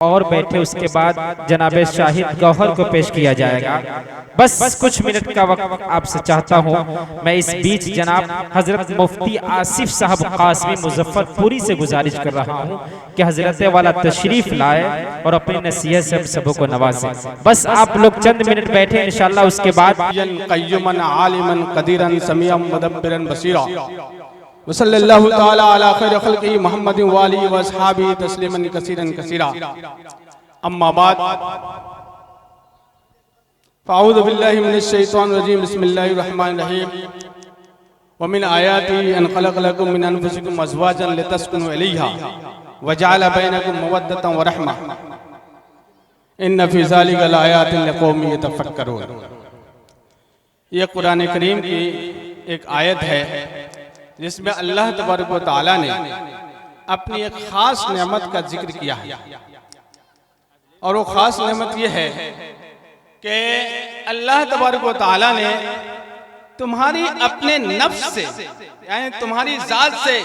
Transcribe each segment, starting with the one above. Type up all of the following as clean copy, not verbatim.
और बैठे उसके बाद जनाबे शाहिद गौहर को पेश किया जाएगा। बस कुछ मिनट का वक्त आपसे चाहता हूँ। मैं इस बीच जनाब हजरत मुफ्ती आसिफ साहब कासमी मुजफ्फरपुरी से गुजारिश कर रहा हूँ कि हजरत वाला तशरीफ लाए और अपनी नसीहत से हम सबों को नवाजे। बस आप लोग चंद मिनट बैठे, इंशाल्लाह उसके बाद वसल्लल्लाहु तआला अला खैर खल्क़ि मुहम्मद व आलिहि व अस्हाबिहि तस्लीमन कसीरन कसीरा। अम्मा बाद फ़अऊज़ु बिल्लाहि मिनश शैतानिर रजीम। बिस्मिल्लाहिर रहमानिर रहीम। व मिन आयातिहि अन खलक़ लकुम मिन अनफुसिकुम अज़वाजन लितस्कुनु इलैहा व जअल बैनकुम मवद्दतन व रहमा इन्न फ़ी ज़ालिका लआयातिन लिक़ौमिन यतफ़क्करून। ये कुरान करीम की एक आयत है जिसमें अल्लाह तबारक व तआला ने अपनी एक खास नेमत का जिक्र किया है। और वो खास नेमत ये है कि अल्लाह तबारक व तआला ने तुम्हारी अपने नफ्स से, यानी तुम्हारी जात से,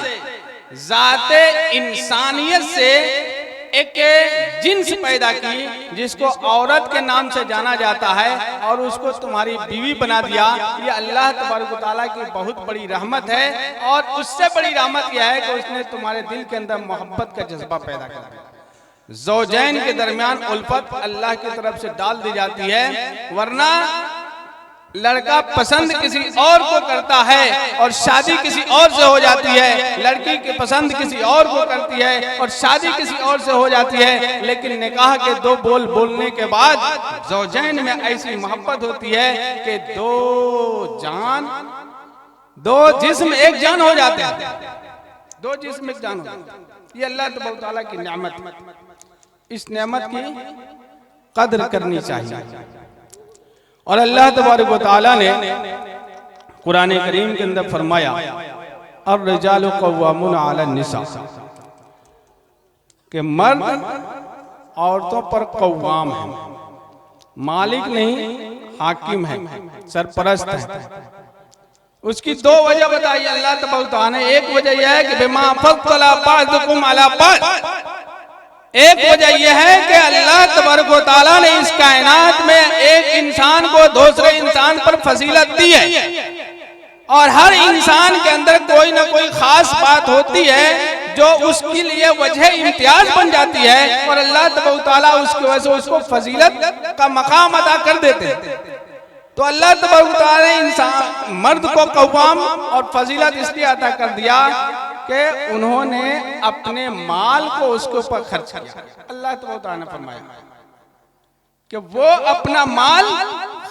जाते इंसानियत से एक जिन्स पैदा की जिसको औरत के नाम से जाना जाता है और उसको तुम्हारी बीवी बना दिया। ये अल्लाह तबारक व तआला की बहुत बड़ी रहमत है। और उससे बड़ी रहमत यह है कि उसने तुम्हारे दिल के अंदर मोहब्बत का जज्बा पैदा कर दिया। ज़ौजैन के दरमियान उल्फत अल्लाह की तरफ से डाल दी जाती है, वरना लड़का पसंद किसी और को करता है और शादी किसी और से हो जाती है, लड़की की पसंद किसी और को करती है और शादी किसी और से हो जाती है। लेकिन निकाह के दो बोल बोलने के बाद ज़ौजैन में ऐसी मोहब्बत होती है कि दो जान, दो जिस्म एक जान हो जाते हैं, दो जिस्म एक जान हो जाते हैं। ये अल्लाह तबारक व तआला की नेमत, इस नेमत की कदर करनी चाहिए। और अल्लाह तबारक व तआला ने कुरान करीम के अंदर फरमाया अर्रिजालु क़व्वामून अला निसा, कि मर्द औरतों पर कव्वाम है, मालिक नहीं हाकिम है, सरपरस्त है। उसकी दो वजह बताई अल्लाह तबारक व तआला ने। एक वजह यह है कि बिमा फद्दला बअदकुम अला बअद, एक वजह यह है कि अल्लाह तबारक व तआला ने इस कायनात में एक इंसान को दूसरे इंसान पर फजीलत दी है। और हर इंसान के अंदर कोई ना कोई खास बात होती है जो उसके लिए वजह इम्तियाज बन जाती है और अल्लाह तबारक व तआला उसकी वजह से उसको फजीलत का मकाम अदा कर देते हैं। तो अल्लाह तबारक व तआला ने इंसान मर्द को कव्वाम और फजीलत इसलिए अदा कर दिया कि उन्होंने अपने माल को उसके ऊपर खर्च किया। अल्लाह तबारक व तआला ने फरमाया कि वो अपना माल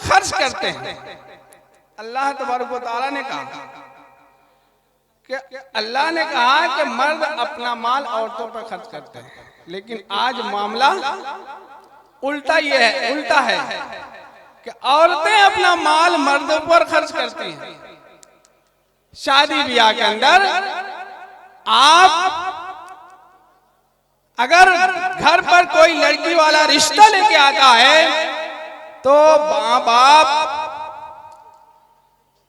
खर्च करते हैं। अल्लाह तबारक व तआला ने कहा कि अल्लाह ने कहा कि मर्द अपना माल औरतों पर खर्च करते हैं, लेकिन आज मामला उल्टा है कि औरतें अपना माल मर्दों पर खर्च करती हैं। शादी ब्याह के अंदर आप अगर घर पर कोई लड़की वाला रिश्ता लेके आता है तो माँ बाप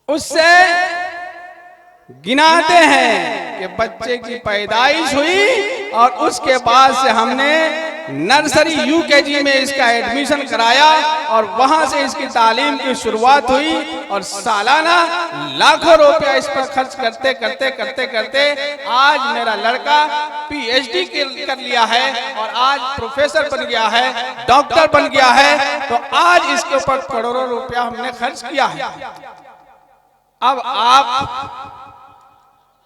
उससे गिनाते हैं कि बच्चे की पैदाइश हुई और उसके बाद से हमने नर्सरी यूकेजी में इसका एडमिशन कराया और वहां से इसकी तालीम की शुरुआत हुई और सालाना लाखों रुपया इस पर खर्च करते करते करते करते आज मेरा लड़का पीएचडी कर लिया है और आज प्रोफेसर बन गया है, डॉक्टर बन गया है। तो आज इसके ऊपर करोड़ों रुपया हमने खर्च किया है। अब आप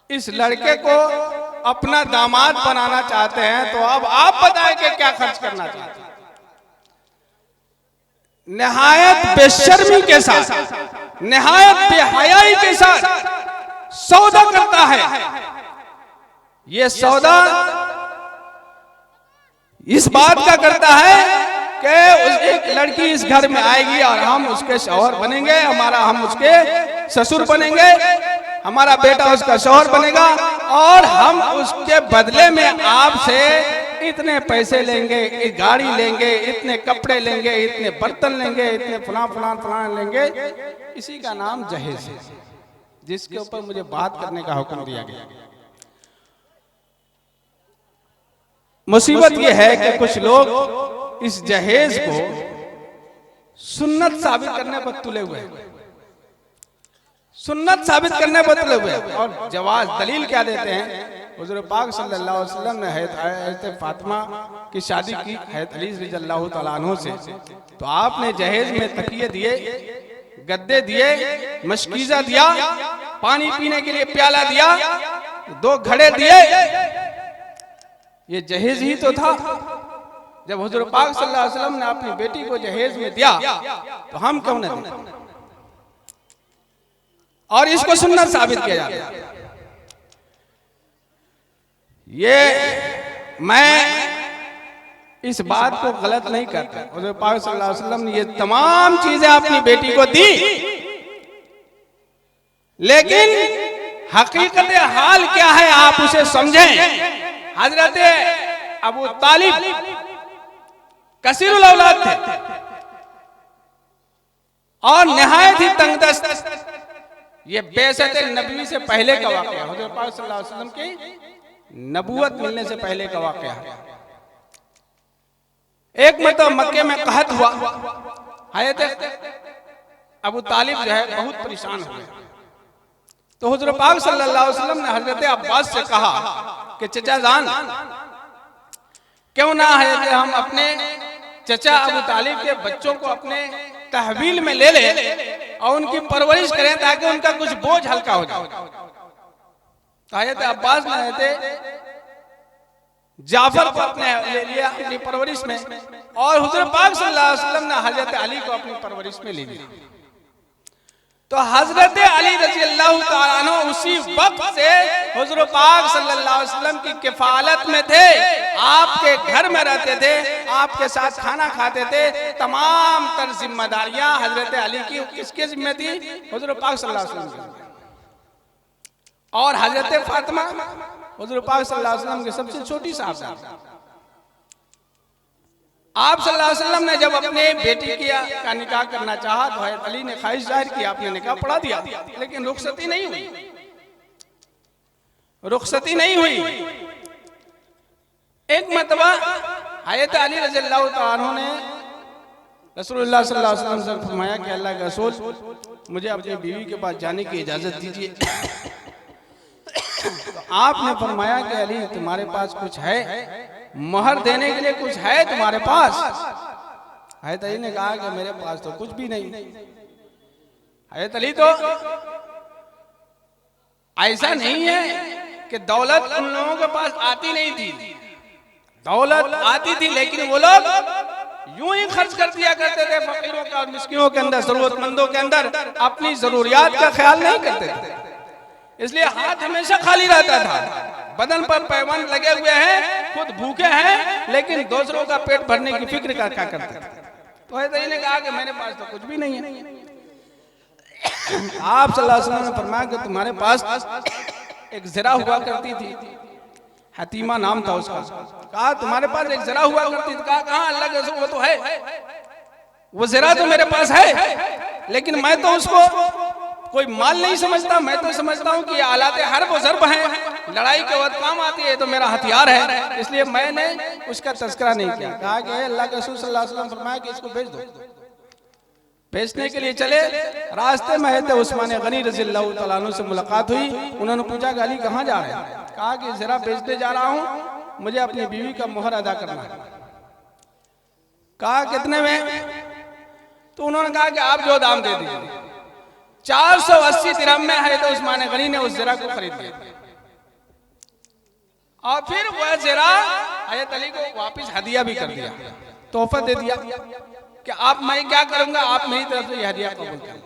इस लड़के को अपना दामाद बनाना चाहते हैं तो अब आप बताएं कि क्या खर्च करना चाहते हैं। निहायत बेशर्मी के साथ, निहायत बेहयाई के साथ सौदा करता है। ये सौदा इस बात का करता है कि एक लड़की इस घर में आएगी और हम उसके शौहर बनेंगे, हम उसके ससुर बनेंगे, हमारा बेटा उसका शौहर बनेगा और हम उसके बदले में आपसे इतने पैसे लेंगे, एक गाड़ी लेंगे, इतने कपड़े लेंगे, इतने बर्तन लेंगे, इतने फलां लेंगे। इसी का नाम जहेज है, जिसके ऊपर मुझे बात करने का हुक्म दिया गया। मुसीबत यह है कि कुछ लोग इस जहेज को सुन्नत साबित करने पर तुले हुए हैं, सुन्नत साबित करने पर तुले हुए हैं। और जवाज दलील क्या देते हैं? हुज़ूर पाक सल्लल्लाहु अलैहि वसल्लम ने हज़रत फातिमा की शादी की हज़रत अली रज़ियल्लाहु तआला अन्हु से, तो आपने जहेज में तकिए दिए, गद्दे दिए, मशकीज़ा दिया, पानी पीने के लिए प्याला दिया, 2 घड़े दिए। ये जहेज ही तो था। जब हुज़ूर पाक सल्लल्लाहु अलैहि वसल्लम ने अपनी बेटी को जहेज में दिया तो हम क्यों न दें? और इसको सुन्नत साबित किया जाता है। ये मैं इस बात को गलत नहीं करता। हुज़ूर पाक सल्लल्लाहु अलैहि वसल्लम ने ये तमाम चीजें अपनी बेटी को दी, लेकिन हकीकत हाल क्या है आप उसे समझें। हजरत अबू तालिब कसीरुल औलाद थे और निहायत ही तंगदस्त। ये बेशत नबी से पहले का वाक़या, हुज़ूर पाक सल्लल्लाहु अलैहि वसल्लम की नबूवत मिलने से पहले का वाक़या है। एक मतलब मक्के में कहत हुआ, हज़रत अबू तालिब जो है बहुत परेशान हुए। तो हुज़ूर पाक सल्लल्लाहु अलैहि वसल्लम ने हज़रत अब्बास से कहा कि चचा जान, क्यों ना है कि हम अपने चचा अबू तालिब के बच्चों को अपने तहवील में ले ले और उनकी परवरिश करें ताकि उनका कुछ बोझ हल्का हो जाए। हज़रत अब्बास ने हज़रत जाफर को अपने ले लिया अपनी परवरिश में, और हुज़ूर पाक सल्लल्लाहु अलैहि वसल्लम ने हज़रत अली को अपनी परवरिश में ले लिया। तो हज़रत अली रज़ियल्लाहु ताला अन्हु उसी वक्त से हुज़ूर पाक सल्लल्लाहु अलैहि वसल्लम की किफ़ालत में थे, आपके घर में रहते थे, आपके साथ खाना खाते थे। तमाम तर जिम्मेदारियां हज़रत अली की किसके जिम्मे थी? हुज़ूर पाक सल्लल्लाहु अलैहि वसल्लम की। और हज़रत फातिमा हुज़ूर पाक सल्लल्लाहु अलैहि वसल्लम की सबसे छोटी साहबजादी। आप सल्लल्लाहु अलैहि वसल्लम ने जब अपने बेटी का निकाह करना चाहा तो हज़रत अली ने ख्वाहिश जाहिर की, आपने निकाह पढ़ा दिया, लेकिन रुखसती नहीं हुई, रुखसती नहीं हुई। एक मरतबा हज़रत अली रज़ियल्लाहु तआला अन्हु ने रसूलुल्लाह सल्लल्लाहु अलैहि वसल्लम से फरमाया कि अल्लाह के रसूल, मुझे अपनी बीवी के पास जाने की इजाजत दीजिए। तो आपने फरमाया कि अली तुम्हारे पास कुछ है, मोहर देने के लिए कुछ है तुम्हारे पास? हज़रत अली ने कहा कि मेरे पास तो कुछ भी नहीं। हज़रत अली तो ऐसा नहीं है कि दौलत उन लोगों के पास आती नहीं थी, दौलत आती थी, लेकिन वो लोग यूं ही खर्च कर दिया करते थे फकीरों का और मिस्किनों के अंदर, जरूरतमंदों के अंदर, अपनी जरूरियात का ख्याल नहीं करते थे। इसलिए हाथ हमेशा खाली रहता था, बदन पर पैबंद लगे हुए हैं, खुद भूखे हैं, लेकिन दूसरों का पेट भरने की फिक्र क्या करते थे। तो हज़रत ने कहा कि मेरे पास तो कुछ भी नहीं है। आप सल्लल्लाहु अलैहि वसल्लम ने फरमाया कि तुम्हारे पास एक ज़रा हुआ करती थी, हतीमा नाम था उसका। कहा तुम्हारे पास एक ज़रा हुआ करती थी। कहा कहाँ? अल्लाह के रसूल वो तो है, वो ज़रा तो मेरे पास है, लेकिन मैं तो उसको कोई माल नहीं समझता। मैं तो समझता हूँ कि आलाते हर्ब व ज़र्ब हैं, लड़ाई के वक्त काम आती है, तो मेरा हथियार है, इसलिए मैंने उसका तज़किरा नहीं किया। कहा कि अल्लाह के रसूल सल्लल्लाहु अलैहि वसल्लम फरमाया कि इसको बेच दो। बेचने के लिए चले, रास्ते में हज़रत उस्मान गनी रज़ियल्लाहु तआला अन्हु से मुलाकात हुई। उन्होंने पूछा कि अली कहाँ जा रहे हैं? कहा कि ज़रा बेचने जा रहा हूँ, मुझे अपनी बीवी का मोहर अदा करना है। कहा कितने में? तो उन्होंने कहा कि आप जो दाम दे दीजिए। 480 दिरहम में हज़रत उस्मान गनी ने उस ज़रा को खरीद लिया, और फिर वह ज़रा हज़रत अली को वापस हदिया भी कर दिया, तोहफा दे दिया कि आप, मैं क्या करूंगा, आप मेरी तरफ से यह हदिया कबूल करें।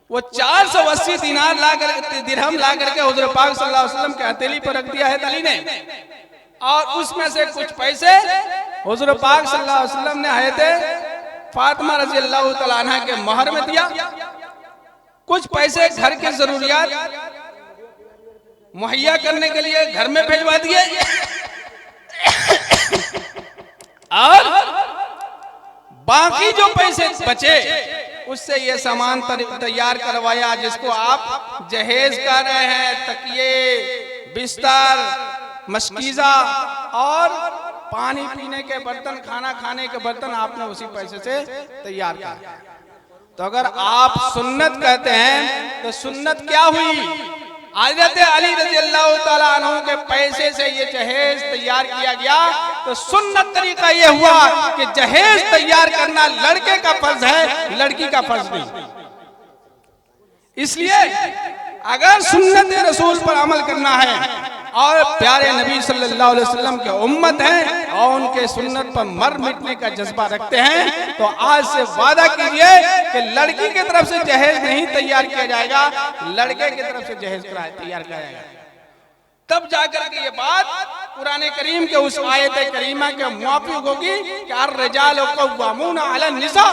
वो 480 दिरहम ला करके हुज़ूर पाक सल्लल्लाहु अलैहि वसल्लम के हथेली पर रख दिया है अली ने, और उसमें से कुछ पैसे हुज़ूर पाक सल्लल्लाहु अलैहि वसल्लम ने हज़रत फातिमा रज़ियल्लाहु तआला अन्हा के मोहर में दिया, कुछ पैसे घर के जरूरियात मुहैया करने के लिए घर में भेजवा दिए, और बाकी जो पैसे बचे उससे ये सामान तैयार करवाया जिसको आप जहेज कर रहे हैं। तकिए, बिस्तर, मशकीज़ा और पानी पीने के बर्तन, खाना खाने के बर्तन आपने उसी पैसे से तैयार किया। तो अगर आप सुन्नत कहते हैं तो सुन्नत क्या हुई? हज़रत अली रज़ियल्लाहु ताला अन्हु के पैसे से ये जहेज तैयार किया गया। तो सुन्नत तरीका ये हुआ कि जहेज तैयार करना लड़के का फर्ज है, लड़की का फर्ज नहीं। इसलिए अगर सुन्नत रसूल पर अमल करना है और प्यारे नबी सल्लल्लाहु अलैहि वसल्लम के उम्मत हैं और उनके सुन्नत पर मर मिटने का जज्बा रखते हैं, तो आज से वादा कीजिए कि लड़की की तरफ से जहेज नहीं तैयार किया जाएगा, लड़के की तरफ से जहेज तैयार किया जाएगा। तब जाकर के ये बात कुरान करीम के उस आयत करीमा के मुआफिक होगी कि अर्रिजालु कव्वामूना अलन निसा,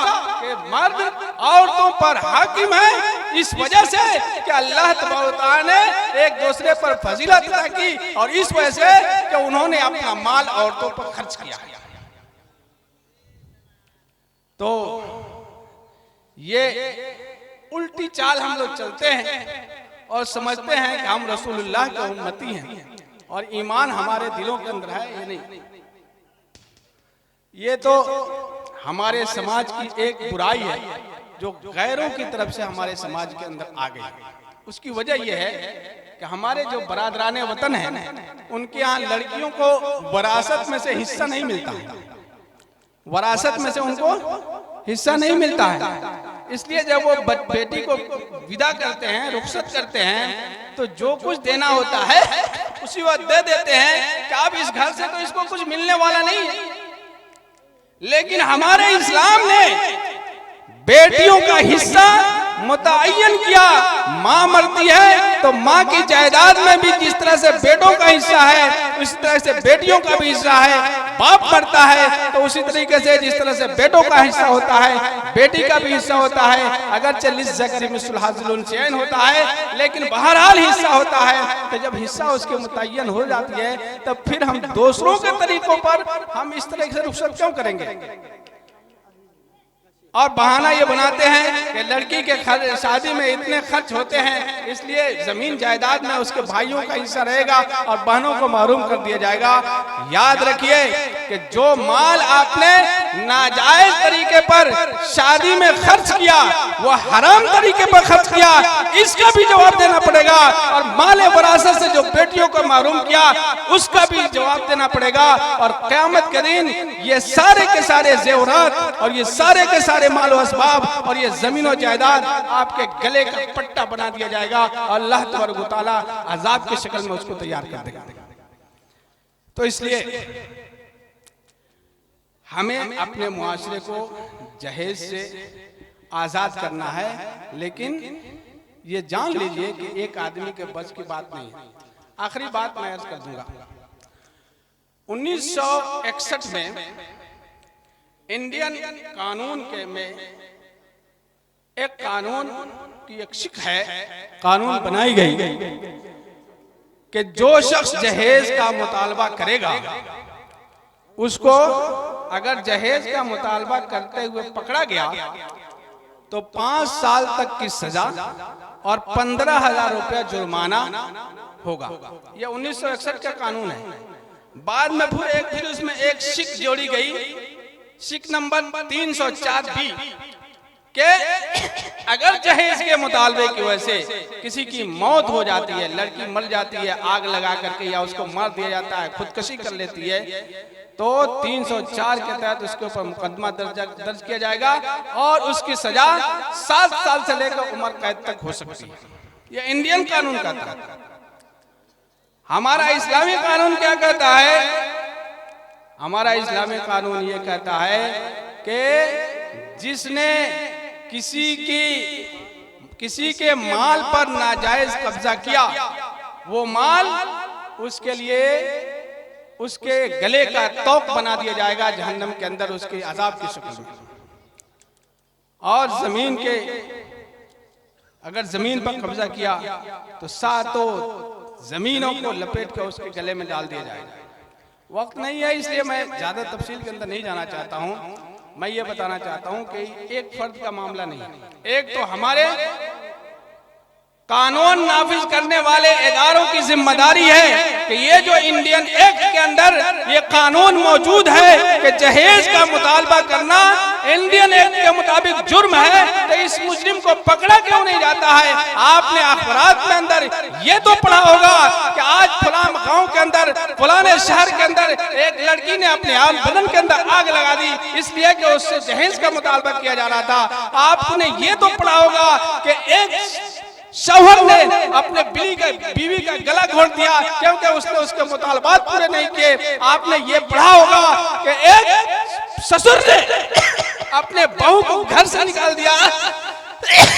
कि मर्द औरतों पर हाकिम है। इस वजह से कि अल्लाह तबारक व तआला ने एक दूसरे पर फजीलत अता की और इस वजह से कि उन्होंने अपना माल औरतों पर खर्च किया। तो ये उल्टी चाल हम लोग चलते हैं और समझते हैं कि हम रसूलुल्लाह के उम्मती हैं और ईमान हमारे दिलों के अंदर है। ये नहीं, ये तो हमारे समाज की एक बुराई है जो गैरों की तरफ से हमारे समाज के अंदर आ गई। उसकी वजह यह है कि हमारे जो बरादराने वतन हैं उनके यहाँ लड़कियों को वरासत में से हिस्सा नहीं मिलता है, वरासत में से उनको हिस्सा नहीं मिलता है। इसलिए जब वो बेटी को विदा करते हैं, रुखसत करते हैं, तो जो कुछ देना होता है उसी वक्त दे देते हैं कि अब इस घर से तो इसको कुछ मिलने वाला नहीं है। लेकिन हमारे इस्लाम ने बेटियों का हिस्सा मुतय्यन किया। माँ मरती है तो माँ की जायदाद में भी जिस तरह से बेटों का हिस्सा है उसी तरह से बेटियों का भी हिस्सा है। बाप मरता है तो उसी तरीके से जिस तरह से बेटों का हिस्सा होता है बेटी का भी हिस्सा होता है। अगरचे लिज़्ज़करि मिस्लु हाज़िल उन्सयैन होता है, लेकिन बहरहाल हिस्सा होता है। तो जब हिस्सा उसके मुतय्यन हो जाती है तब फिर हम दूसरों के तरीकों पर हम इस तरह से रुखसत क्यों करेंगे? और बहाना ये बनाते हैं कि लड़की के शादी में इतने खर्च होते हैं इसलिए जमीन जायदाद में उसके भाइयों का हिस्सा रहेगा और बहनों को महरूम कर दिया जाएगा। याद रखिए कि जो माल आपने नाजायज तरीके पर शादी में खर्च किया वो हराम तरीके पर खर्च किया, इसका भी जवाब देना पड़ेगा। और माल वरासत से जो बेटियों को महरूम किया उसका भी जवाब देना पड़ेगा। और क़यामत के दिन ये सारे के सारे जेवरात और ये सारे के सारे मालो असबाब और ये जमीन और जायदाद आपके गले का पट्टा बना दिया जाएगा। अल्लाह तबारक व तआला अजाब की शक्ल में उसको तैयार कर देगा। तो इसलिए हमें अपने मुआशरे को जहेज से आजाद करना है, लेकिन ये जान लीजिए कि एक आदमी के बस की बात नहीं है। आखिरी बात मैं अर्ज कर दूंगा। 1961 में इंडियन कानून के में एक कानून की एक शिक है, कानून बनाई गई कि जो शख्स जहेज का मुतालबा करेगा उसको अगर जहेज का मुतालबा करते हुए पकड़ा गया तो 5 साल तक की सजा और 15,000 रुपया जुर्माना होगा। यह 1961 का कानून है। बाद में फिर उसमें एक शिक जोड़ी गई, शिक नंबर 304B के अगर जहेज के मुतालबे की वजह से किसी की मौत हो जाती है, लड़की मर जाती है आग लगा करके या उसको मार दिया जाता है, खुदकशी कर लेती है, तो 304 के तहत उसके ऊपर मुकदमा दर्ज किया जाएगा और उसकी सजा 7 साल से लेकर उम्र कैद तक हो सकती है। यह इंडियन कानून कहता है। हमारा इस्लामी कानून क्या कहता है? हमारा इस्लामी कानून ये कहता है कि जिसने किसी के माल पर नाजायज कब्जा किया वो माल उसके लिए उसके गले का तोक बना दिया जाएगा जहन्नम के अंदर उसके अजाब की शक्ल में। और जमीन के अगर जमीन पर कब्जा किया तो सातों जमीनों को लपेट कर उसके गले में डाल दिया जाएगा। वक्त नहीं है इसलिए मैं ज्यादा तफसील के अंदर नहीं जाना चाहता हूं। मैं ये बताना चाहता हूं कि एक फर्द का मामला नहीं है। एक तो हमारे कानून नाफिज करने वाले इदारों की जिम्मेदारी है कि ये जो इंडियन एक्ट के अंदर ये कानून मौजूद है कि जहेज का मुतालबा करना इंडियन एक्ट के मुताबिक जुर्म है, तो इस मुजरिम को पकड़ा क्यों नहीं जाता है? आपने अखबारात के अंदर ये तो पढ़ा होगा कि आज फलां गांव के अंदर, फलाने शहर के अंदर एक लड़की ने अपने आप बदन के अंदर आग लगा दी, इसलिए कि उससे जहेज का मुतालबा किया जा रहा था। आपने ये तो पढ़ा होगा कि एक शौहर ने अपने बीवी का गला घोट दिया क्योंकि उसने उसके मुतालबात पूरे नहीं किए। आपने ये पढ़ा होगा कि एक ससुर ने अपने बहू को घर से निकाल दिया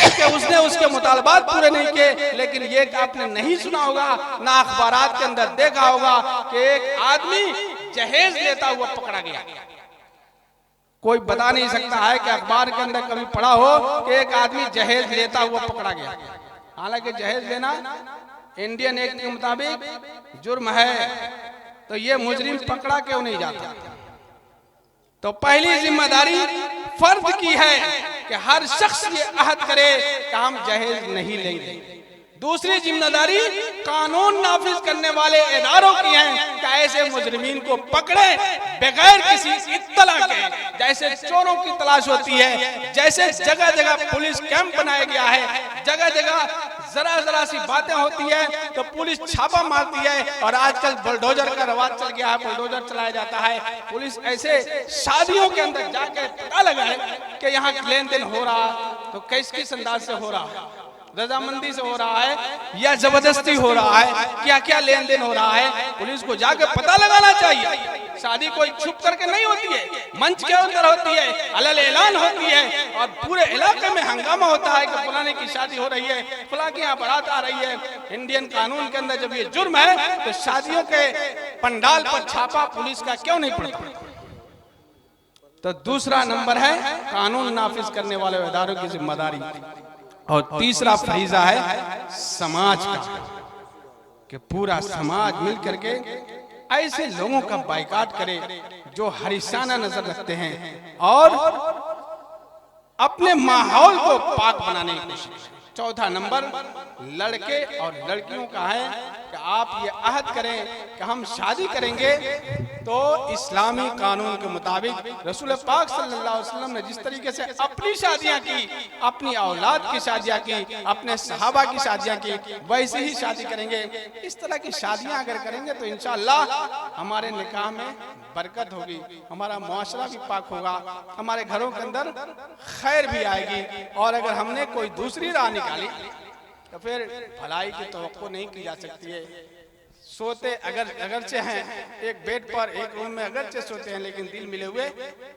कि उसने उसके मुतालबात पूरे नहीं किए। लेकिन ये आपने नहीं सुना होगा, ना अखबारात के अंदर देखा होगा कि एक आदमी जहेज लेता हुआ पकड़ा गया। कोई बता नहीं सकता है कि अखबार के अंदर कभी पढ़ा हो कि एक आदमी जहेज लेता हुआ पकड़ा गया। हालांकि जहेज लेना इंडियन एक्ट के मुताबिक जुर्म है, तो ये मुजरिम पकड़ा क्यों नहीं जाता? तो पहली जिम्मेदारी फर्द की है कि हर शख्स ये अहद करे कि हम जहेज नहीं लेंगे। दूसरी जिम्मेदारी कानून नाफिज करने वाले इदारों की है कि ऐसे मुजरिमीन को पकड़े बगैर किसी इत्तला के। जैसे चोरों की तलाश होती है, जैसे जगह जगह पुलिस कैंप बनाया गया है, जगह जगह जरा सी बातें होती है तो पुलिस छापा मारती है, और आजकल बुलडोजर का रवाज चल गया है, बुलडोजर चलाया जाता है। पुलिस ऐसे शादियों के अंदर जाकर पता लगाए कि यहाँ लेन देन हो रहा तो किस अंदाज से हो रहा है, रजामंदी से हो रहा है या जबरदस्ती हो रहा है, क्या क्या लेन देन हो रहा है, पुलिस को जाकर पता लगाना चाहिए। शादी कोई छुप करके नहीं होती है, मंच के अंदर होती है, अलल ऐलान होती है, और पूरे इलाके में हंगामा होता है कि फलाने की शादी हो रही है, फलां की यहाँ बारात आ रही है। इंडियन कानून के अंदर जब ये जुर्म है तो शादियों के पंडाल पर छापा पुलिस का क्यों नहीं पड़ता? तो दूसरा नंबर है कानून नाफिज करने वाले इदारों की जिम्मेदारी, और तीसरा फरीजा है समाज का कि पूरा समाज मिल करके ऐसे लोगों का बाइकाट करे जो हरिसाना नजर रखते हैं और अपने माहौल को पाक बनाने की कोशिश करें। चौथा नंबर लड़के और लड़कियों का है कि आप ये अहद करें कि हम शादी करेंगे तो इस्लामी कानून के मुताबिक रसूल पाक सल्लल्लाहु अलैहि वसल्लम ने जिस तरीके से अपनी शादियां की, अपनी औलाद की शादियां की, अपने सहाबा की शादियां की, वैसे ही शादी करेंगे। इस तरह की शादियां अगर करेंगे तो इंशाअल्लाह हमारे निकाह में बरकत होगी, हमारा मुआशरा भी पाक होगा, हमारे घरों के अंदर खैर भी आएगी। और अगर हमने कोई दूसरी राह निकाली तो फिर भलाई की तवक्को नहीं की जा सकती है। सोते अगरचे हैं एक बेड पर, एक रूम में अगरचे सोते हैं, लेकिन दिल मिले हुए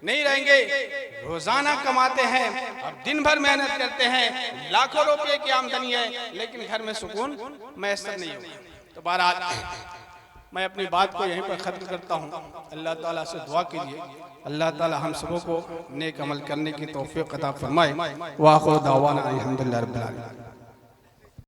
नहीं रहेंगे। रोजाना कमाते हैं और दिन भर मेहनत करते हैं, लाखों रुपए की आमदनी है, लेकिन घर में सुकून मैसर नहीं होगा। तो बहरहाल मैं अपनी बात को यहीं पर खत्म करता हूँ। अल्लाह ताला से दुआ कीजिए, अल्लाह ताला हम सबों को नेक अमल करने की तौफीक अता फरमाए। व आखिर दावाना अल्हम्दुलिल्लाह रब्बिल आलमीन।